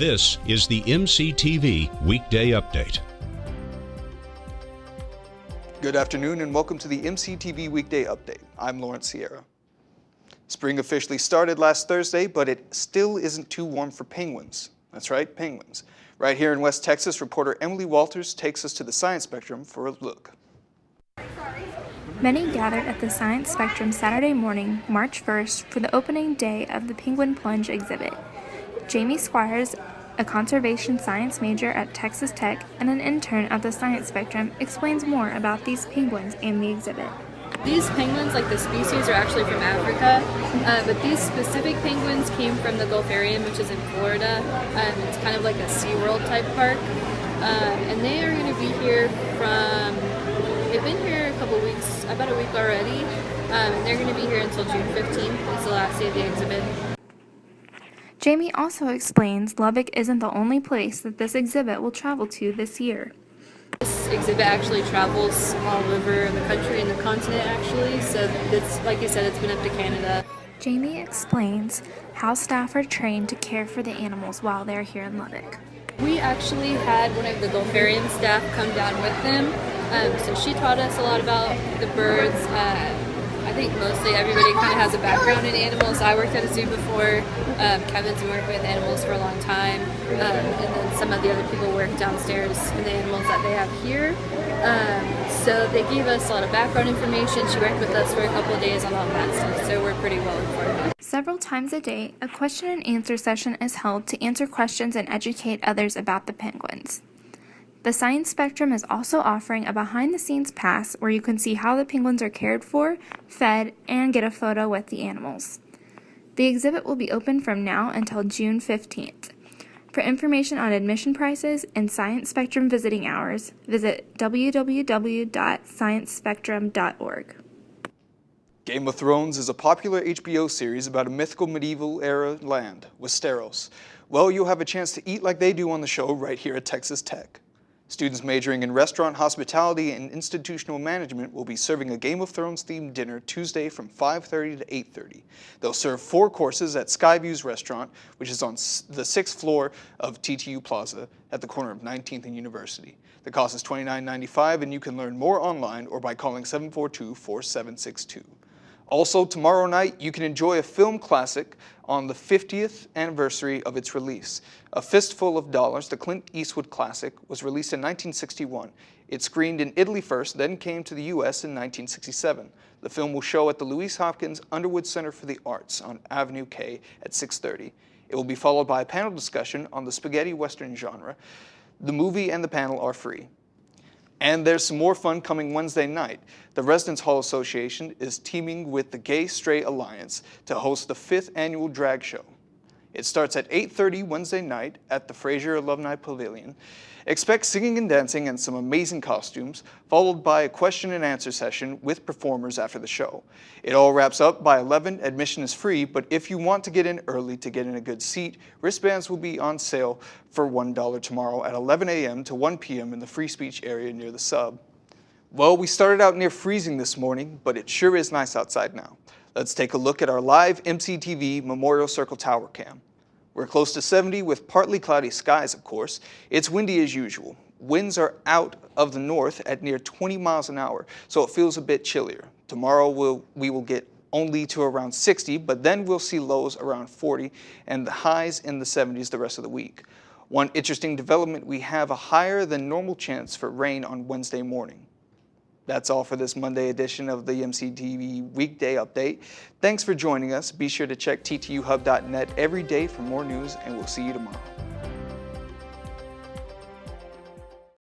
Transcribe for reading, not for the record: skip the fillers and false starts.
This is the MCTV Weekday Update. Good afternoon and welcome to the MCTV Weekday Update. I'm Lawrence Sierra. Spring officially started last Thursday, but it still isn't too warm for penguins. That's right, penguins. Right here in West Texas, reporter Emily Walters takes us to the Science Spectrum for a look. Many gathered at the Science Spectrum Saturday morning, March 1st, for the opening day of the Penguin Plunge exhibit. Jamie Squires, a conservation science major at Texas Tech and an intern at the Science Spectrum, explains more about these penguins and the exhibit. These penguins, like the species, are actually from Africa, but these specific penguins came from the Gulfarium, which is in Florida. It's kind of like a SeaWorld type park, and they are going to be here they've been here a couple weeks, about a week already, and they're going to be here until June 15th. It's the last day of the exhibit. Jamie also explains Lubbock isn't the only place that this exhibit will travel to this year. This exhibit actually travels all over the country and the continent actually, so it's, like you said, it's been up to Canada. Jamie explains how staff are trained to care for the animals while they're here in Lubbock. We actually had one of the Gulfarium staff come down with them, so she taught us a lot about the birds. I think mostly everybody kind of has a background in animals. I worked at a zoo before. Kevin's been working with animals for a long time. And then some of the other people work downstairs in the animals that they have here. So they gave us a lot of background information. She worked with us for a couple of days on all that stuff, so we're pretty well informed. Several times a day, a question and answer session is held to answer questions and educate others about the penguins. The Science Spectrum is also offering a behind-the-scenes pass where you can see how the penguins are cared for, fed, and get a photo with the animals. The exhibit will be open from now until June 15th. For information on admission prices and Science Spectrum visiting hours, visit www.sciencespectrum.org. Game of Thrones is a popular HBO series about a mythical medieval-era land, Westeros. Well, you'll have a chance to eat like they do on the show right here at Texas Tech. Students majoring in restaurant hospitality and institutional management will be serving a Game of Thrones themed dinner Tuesday from 5:30 to 8:30. They'll serve 4 courses at Skyview's restaurant, which is on the 6th floor of TTU Plaza at the corner of 19th and University. The cost is $29.95 and you can learn more online or by calling 742-4762. Also, tomorrow night, you can enjoy a film classic on the 50th anniversary of its release. A Fistful of Dollars, the Clint Eastwood classic, was released in 1961. It screened in Italy first, then came to the U.S. in 1967. The film will show at the Louise Hopkins Underwood Center for the Arts on Avenue K at 6:30. It will be followed by a panel discussion on the spaghetti western genre. The movie and the panel are free. And there's some more fun coming Wednesday night. The Residence Hall Association is teaming with the Gay Straight Alliance to host the 5th annual drag show. It starts at 8:30 Wednesday night at the Fraser Alumni Pavilion. Expect singing and dancing and some amazing costumes, followed by a question and answer session with performers after the show. It all wraps up by 11. Admission is free, but if you want to get in early to get in a good seat, wristbands will be on sale for $1 tomorrow at 11 a.m. to 1 p.m. in the free speech area near the sub. Well, we started out near freezing this morning, but it sure is nice outside now. Let's take a look at our live MCTV Memorial Circle Tower cam. We're close to 70 with partly cloudy skies, of course. It's windy as usual. Winds are out of the north at near 20 miles an hour, so it feels a bit chillier. Tomorrow we will get only to around 60, but then we'll see lows around 40 and the highs in the 70s the rest of the week. One interesting development, we have a higher than normal chance for rain on Wednesday morning. That's all for this Monday edition of the MCTV Weekday Update. Thanks for joining us. Be sure to check ttuhub.net every day for more news, and we'll see you tomorrow.